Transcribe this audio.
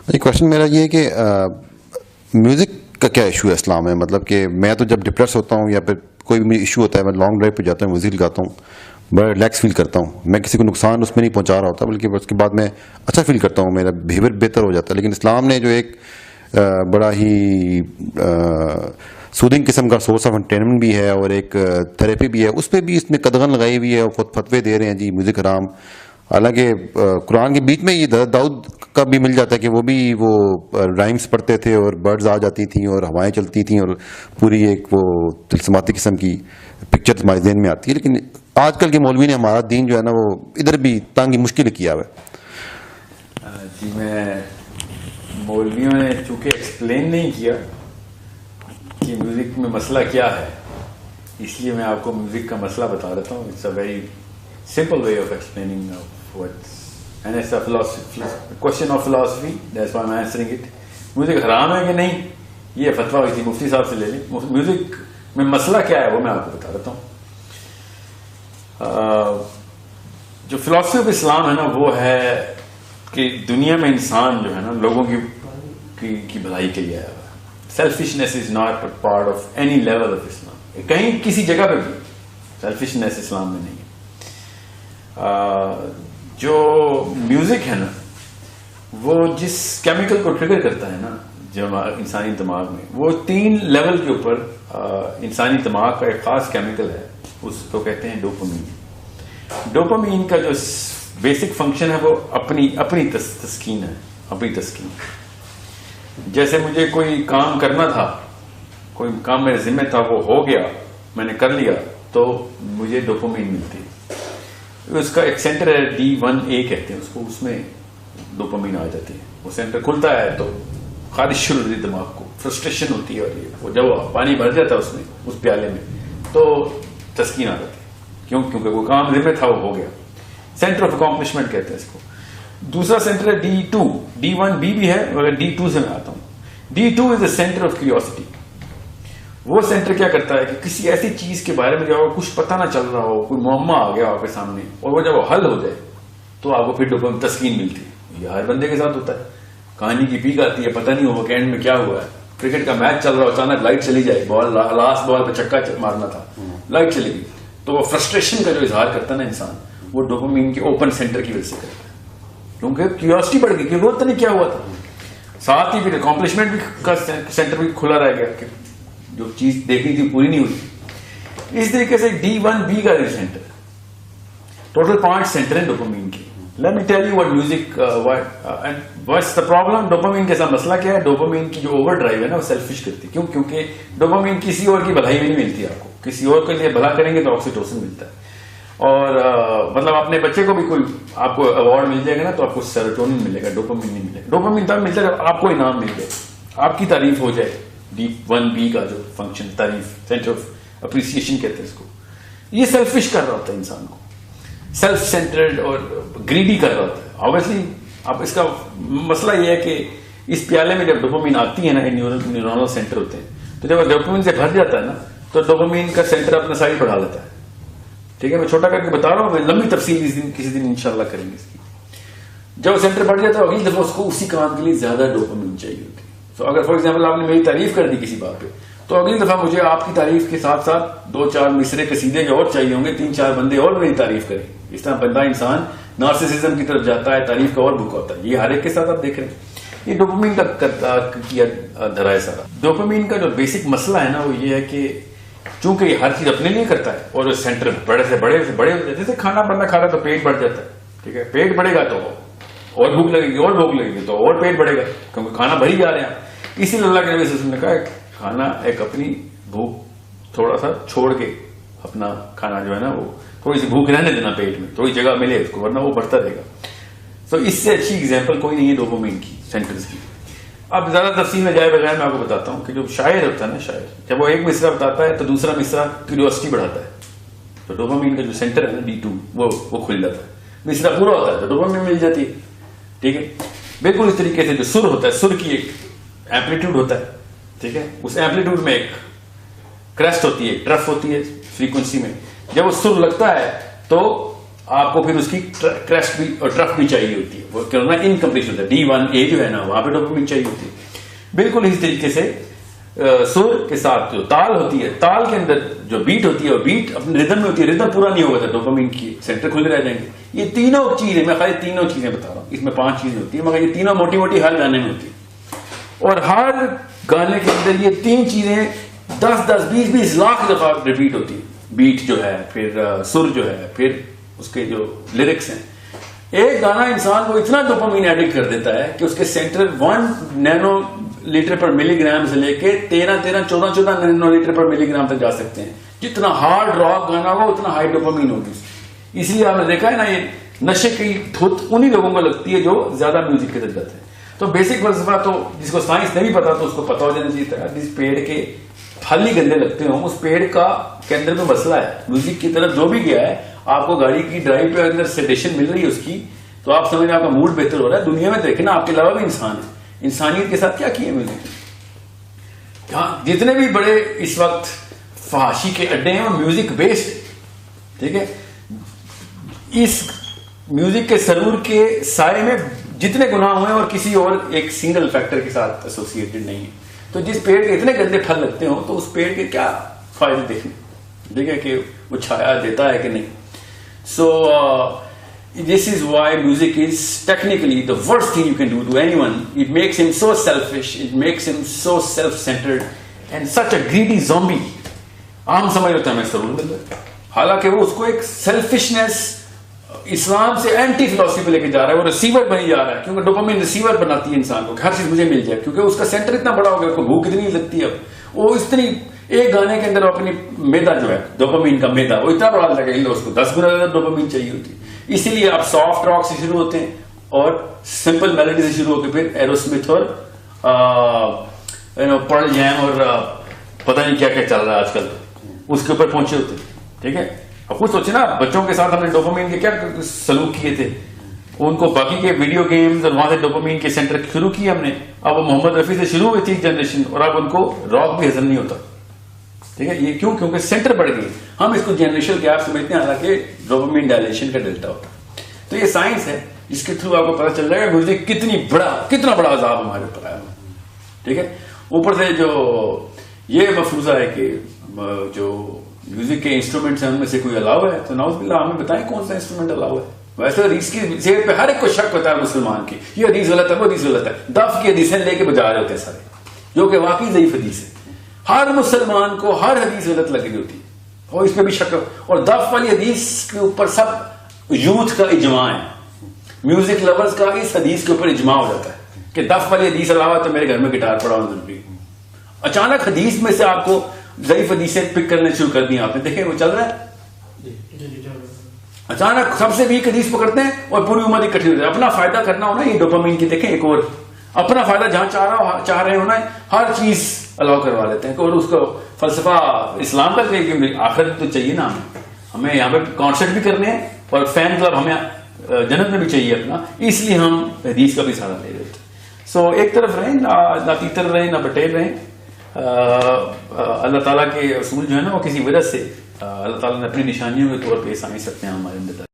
Question میرا یہ ہے کہ میوزک کا کیا ایشو ہے اسلام میں؟ مطلب کہ میں تو جب ڈپریس ہوتا ہوں یا پھر کوئی بھی ایشو ہوتا ہے، میں لانگ ڈرائیو پہ جاتا ہوں، میوزک لگاتا ہوں، بڑا ریلیکس فیل کرتا ہوں. میں کسی کو نقصان اس میں نہیں پہنچا رہا ہوتا، بلکہ اس کے بعد میں اچھا فیل کرتا ہوں، میرا بیہیویئر بہتر ہو جاتا ہے. لیکن اسلام نے جو ایک بڑا ہی سودنگ قسم کا سورس آف انٹرٹینمنٹ بھی ہے اور ایک تھراپی بھی ہے، اس پہ بھی اس نے قدغن لگائی ہوئی ہے اور خود فتوے دے رہے ہیں جی میوزک حرام. حالانکہ قرآن کے بیچ میں یہ داؤد کا بھی مل جاتا ہے کہ وہ بھی وہ رائمز پڑھتے تھے اور برڈز آ جاتی تھیں اور ہوائیں چلتی تھیں اور پوری ایک وہ تلسماتی قسم کی پکچر ہمارے ذہن میں آتی ہے. لیکن آج کل کے مولوی نے ہمارا دین جو ہے نا وہ ادھر بھی تنگ مشکل کیا ہوا ہے. جی میں مولویوں نے چونکہ ایکسپلین نہیں کیا کہ میوزک میں مسئلہ کیا ہے، اس لیے میں آپ کو میوزک کا مسئلہ بتا دیتا ہوں. It's a very simple way of explaining what's, and it's a philosophy, question of philosophy, that's why I'm answering it. Music حرام ہے کہ نہیں، یہ فتویٰ کسی مفتی صاحب سے لے لیں. میوزک میں مسئلہ کیا ہے وہ میں آپ کو بتا دیتا ہوں. جو فلاسفی آف اسلام ہے نا وہ ہے کہ دنیا میں انسان جو ہے نا لوگوں کی بھلائی کے لیے آیا ہوا ہے. Selfishness is not part of any level of Islam. کہیں کسی جگہ پہ بھی سیلفشنیس اسلام میں نہیں ہے. جو میوزک ہے نا وہ جس کیمیکل کو ٹریگر کرتا ہے نا جو انسانی دماغ میں، وہ 3 لیول کے اوپر انسانی دماغ کا ایک خاص کیمیکل ہے، اس کو کہتے ہیں ڈوپامین. ڈوپامین کا جو بیسک فنکشن ہے وہ اپنی تسکین ہے، اپنی تسکین. جیسے مجھے کوئی کام کرنا تھا، کوئی کام میرے ذمہ تھا، وہ ہو گیا، میں نے کر لیا تو مجھے ڈوپامین ملتی ہے. اس کا ایک سینٹر ہے D1A کہتے ہیں اس کو، اس میں ڈوپامین آ جاتی ہے. وہ سینٹر کھلتا ہے تو خارش شروع ہوتی ہے دماغ کو، فرسٹریشن ہوتی ہے اور وہ جب پانی بھر جاتا ہے اس میں اس پیالے میں تو تسکین آ جاتی ہے. کیونکہ وہ کام ذمہ تھا وہ ہو گیا. سینٹر آف اکمپلشمنٹ کہتے ہیں اس کو. دوسرا سینٹر ہے D2. D1B بھی ہے مگر D2 سے میں آتا ہوں. D2 is a centre of curiosity. وہ سینٹر کیا کرتا ہے کہ کسی ایسی چیز کے بارے میں جب کچھ پتہ نہ چل رہا ہو، کوئی معمہ آ گیا آپ کے سامنے اور وہ جب حل ہو جائے تو آپ کو پھر ڈوپامین تسکین ملتی ہے. یہ ہر بندے کے ساتھ ہوتا ہے. کہانی کی پیک آتی ہے، پتہ نہیں ہو ویکینڈ میں کیا ہوا ہے، کرکٹ کا میچ چل رہا ہو، اچانک لائٹ چلی جائے، بال لاسٹ بال پہ چھکا مارنا تھا، لائٹ چلی گئی، تو وہ فرسٹریشن کا جو اظہار کرتا ہے نا انسان، وہ ڈوپامین کے اوپن سینٹر کی وجہ سے کرتا ہے. کیونکہ کیوریوسٹی بڑھ گئی کہ وہ تو نہیں کیا ہوا تھا. ساتھ ہی پھر اکمپلشمنٹ بھی کا سینٹر بھی کھلا رہ گیا کہ جو چیز دیکھنی تھی پوری نہیں ہوئی. اس طریقے سے D1B کا سینٹر، ٹوٹل 5 سینٹر ہیں ڈوپامین کے. Let me tell you what music what's the problem. Dopamine کے ساتھ مسئلہ کیا ہے؟ ڈوپامین کی جو اوور ڈرائیو ہے نا وہ سیلفش کرتی ہے. کیونکہ ڈوپامین کسی اور کی بھلائی میں نہیں ملتی. آپ کو کسی اور کے لیے بھلا کریں گے تو آکسیٹوسن ملتا ہے. اور مطلب اپنے بچے کو بھی کوئی آپ کو ایوارڈ مل جائے گا نا تو آپ کو سیروٹونین ملے گا، ڈوپامین نہیں ملے گا. ڈوپامین تب ملتا ہے جب آپ کو انعام مل جائے، آپ کی تعریف ہو جائے. D1B کا جو فنکشن تعریف، سینٹر آف اپریسیشن کہتے ہیں اس کو. یہ سیلفش کر رہا ہوتا ہے انسان کو، سیلف سینٹرڈ اور گریڈی کر رہا ہوتا ہے. آبویسلی اب اس کا مسئلہ یہ ہے کہ اس پیالے میں جب ڈوپامین آتی ہے نا، نیورونل سینٹر ہوتے ہیں، تو جب ڈوپامین سے بھر جاتا ہے نا تو ڈوپامین کا سینٹر اپنا سائز بڑھا لیتا ہے. ٹھیک ہے، میں چھوٹا کر کے بتا رہا ہوں، میں لمبی تفصیل کسی دن انشاءاللہ کریں گے اس کی. جب سینٹر بڑھ جاتا ہے اگلی دفعہ اس کو اسی کام کے لیے زیادہ ڈوپامین چاہیے ہوتی ہے. تو اگر فار ایگزامپل آپ نے میری تعریف کر دی کسی بات پہ، تو اگلی دفعہ مجھے آپ کی تعریف کے ساتھ ساتھ 2-4 مصرے قصیدے جو اور چاہیے ہوں گے، 3-4 بندے اور میری تعریف کریں. اس طرح بندہ انسان نارسسزم کی طرف جاتا ہے، تعریف کا اور بھوکا ہوتا ہے. یہ ہر ایک کے ساتھ آپ دیکھ رہے ہیں. یہ ڈوپامین کا کیا دھرا ہے سارا. ڈوپامین کا جو بیسک مسئلہ ہے نا وہ یہ ہے کہ چونکہ یہ ہر چیز اپنے لیے کرتا ہے اور سینٹر بڑے سے بڑے جیسے کھانا بندہ کھا رہا ہے تو پیٹ بڑھ جاتا ہے. ٹھیک ہے، پیٹ بڑھے گا تو اور بھوک لگے گی، اور بھوک لگے گی تو اور پیٹ بڑھے گا، کیونکہ کھانا بھری جا رہے ہیں. اسی لیے اللہ کے نبی صلی اللہ علیہ وسلم نے کہا کھانا ایک اپنی بھوک تھوڑا سا چھوڑ کے اپنا کھانا جو ہے نا وہ تھوڑی سی بھوک رہنے دینا پیٹ میں، تھوڑی جگہ ملے اس کو، ورنہ وہ بڑھتا رہے گا. تو اس سے اچھی ایگزامپل کوئی نہیں ہے ڈوپامین کی سینٹرز کی. اب زیادہ تفصیل میں جائے بغیر میں آپ کو بتاتا ہوں کہ جو شاعر ہوتا ہے نا، شاعر جب وہ ایک مصرع بتاتا ہے تو دوسرا مصرع کیوریوسٹی بڑھاتا ہے. تو ڈوپامین کا جو سینٹر ہے نا D2 وہ کھل جاتا ہے. مصرع پورا ہوتا ہے تو ڈوپامین مل جاتی ہے. ٹھیک ہے، بالکل اس طریقے سے جو سر ہوتا ہے، سر کی ایک ایمپلیٹیوڈ ہوتا ہے. ٹھیک ہے، اس ایمپلیٹیوڈ میں ایک کریسٹ ہوتی ہے، ایک ٹرف ہوتی ہے فریکوینسی میں. جب وہ سر لگتا ہے تو آپ کو پھر اس کی کریسٹ بھی اور ٹرف بھی چاہیے ہوتی ہے, وہ کرنا انکمپلیٹ ہوتا ہے. D1A جو ہے نا وہاں پہ ڈوپامین چاہیے ہوتی ہے. بالکل اسی طریقے سے سر کے ساتھ جو تال ہوتی ہے, تال کے اندر جو بیٹ ہوتی ہے وہ بیٹ اپنے ردم میں ہوتی ہے, ردم پورا نہیں ہوگا تو ڈوپامین کی سینٹر کھلے رہ جائیں گے. یہ تینوں چیزیں, میں خالی تینوں چیزیں بتا رہا ہوں, اس میں 5 چیزیں ہوتی ہیں مگر یہ تینوں موٹی موٹی ہر گانے میں ہوتی ہیں. اور ہر گانے کے اندر یہ 3 چیزیں 10-10 20-20 لاکھ دفعہ ریپیٹ ہوتی ہے. بیٹ جو ہے, پھر سر جو ہے, پھر اس کے جو لیرکس ہیں. ایک گانا انسان کو اتنا ڈوپامین ایڈکٹ کر دیتا ہے کہ اس کے سینٹر 1 نینو لیٹر پر ملی گرام سے لے کے 13-14 نینو لیٹر پر ملی گرام تک جا سکتے ہیں. جتنا ہارڈ راک گانا ہوگا اتنا ہائی ڈوپامین ہوگی. اس لیے آپ نے دیکھا ہے نا, یہ نشے کی دھت انہی لوگوں کو لگتی ہے جو زیادہ میوزک کی طرف جاتے ہیں. تو بیسک فلسفہ تو جس کو سائنس نہیں پتا تو اس کو پتا ہو جانا چاہیے تھا. جس پیڑ کے پھل ہی گندے لگتے ہوں اس پیڑ کا کے اندر میں مسئلہ ہے. میوزک کی طرف جو بھی گیا ہے, آپ کو گاڑی کی ڈرائیو پہ اندر سیڈیشن مل رہی ہے اس کی, تو آپ سمجھ رہے آپ کا موڈ بہتر ہو رہا ہے. دنیا میں دیکھیں نا, آپ کے علاوہ بھی انسان ہے, انسانیت کے ساتھ کیا کیا میوزک. جتنے بھی بڑے اس وقت فحاشی کے اڈے ہیں وہ میوزک بیسڈ. ٹھیک ہے, اس میوزک کے سرور کے سائے میں جتنے گناہ ہوئے اور کسی اور ایک سنگل فیکٹر کے ساتھ ایسوسیٹڈ نہیں ہے. تو جس پیڑ کے اتنے گندے پھل لگتے ہوں تو اس پیڑ کے کیا فائدے دیکھنے, ٹھیک ہے, کہ وہ چھایا دیتا ہے کہ نہیں. سو this is why music is technically the worst thing you can do to anyone. It makes him so selfish, it makes him so self-centered and such a greedy zombie. عام سمجھ ہوتا ہے میں ضرور بندہ, حالانکہ وہ اس کو ایک سیلفشنس اسلام سے اینٹی فلسفی پہ لے کے جا رہا ہے. وہ ریسیور بنی جا رہا ہے, کیونکہ ڈوپامین ریسیور بناتی ہے انسان کو, ہر چیز مجھے مل جائے, کیونکہ اس کا سینٹر اتنا بڑا ہو گیا, اس کو بھوک اتنی لگتی ہے. اب وہ اتنی ایک گانے کے اندر اپنی میدا جو ہے ڈوپامین کا میدا وہ اتنا بڑا لگا, اس کو 10 گنا زیادہ ڈوپامین چاہیے ہوتی ہے. اسی لیے آپ سافٹ راک سے شروع ہوتے ہیں اور سمپل میلوڈی سے شروع ہو کے پھر ایروسمتھ اور پرل جیم اور پتہ نہیں کیا کیا چل رہا ہے آج کل, اس کے اوپر پہنچے ہوتے ہیں. ٹھیک ہے, اب خود سوچے نا, بچوں کے ساتھ ہم نے ڈوپامین کے کیا سلوک کیے تھے, ان کو باقی کے ویڈیو گیمز اور وہاں سے ڈوپامین کے سینٹر شروع کیے ہم نے. اب وہ محمد رفیع سے شروع ہوئی تھی جنریشن, اور اب ان کو راک بھی ہضم نہیں ہوتا. ٹھیک ہے, یہ کیوں, کیونکہ سینٹر بڑھ گئی. ہم اس کو جنریشن گیپ سمجھتے ہیں, حالانکہ ڈوپامین ڈائلیشن کا ڈیلٹا ہوتا ہے. تو یہ سائنس ہے جس کے تھرو آپ کو پتا چل جائے گا میوزک کتنا بڑا عذاب ہمارے اوپر آیا. ٹھیک ہے, اوپر سے جو یہ مفروضہ ہے کہ جو میوزک کے انسٹرومنٹس ہیں ان میں سے کوئی الاؤ ہے, تو نعوذ باللہ ہمیں بتائیں کون سا انسٹرومنٹ الاؤ ہے. ویسے حدیث کی صحت پہ ہر ایک کو شک ہوتا ہے مسلمان کی, یہ حدیث غلط ہے, وہ حدیث غلط ہے. دف کی حدیثیں لے کے بجا رہے ہوتے ہیں سارے, جو کہ واقعی ضعیف حدیث ہے. ہر مسلمان کو ہر حدیث غلط لگ رہی ہوتی ہے, اور اس پہ بھی شک. اور دف والی حدیث کے اوپر سب یوتھ کا اجماع ہے, میوزک لورز کا اس حدیث کے اوپر اجماع ہو جاتا ہے کہ دف والی حدیث علاوہ تو میرے گھر میں گٹار پڑا ہونا ضروری. اچانک حدیث میں سے آپ کو ضعیف حدیثیں پک کرنے شروع کر دی, آپ نے دیکھیں وہ چل رہا ہے. اچانک سب سے ویک حدیث پکڑتے ہیں اور پوری امت اکٹھی ہو جائے. اپنا فائدہ کرنا ہونا, یہ ڈوپامین کی دیکھیں ایک اور اپنا فائدہ جہاں چاہ رہے ہونا, ہر چیز الاؤ کروا لیتے ہیں. اور اس کو فلسفہ اسلام کا کہ آخرت تو چاہیے نا ہمیں یہاں پہ کانسرٹ بھی کرنے ہیں, اور فین کلب ہمیں جنت میں بھی چاہیے اپنا, اس لیے ہم حدیث کا بھی سہارا لے رہے تھے. سو ایک طرف رہیں, نہ تیتر رہیں نہ بٹیر رہیں. اللہ تعالیٰ کے اصول جو ہے نا وہ کسی وجہ سے اللہ تعالیٰ نے اپنی نشانیوں کے طور پہ سائنس رکھتے ہیں ہمارے اندر.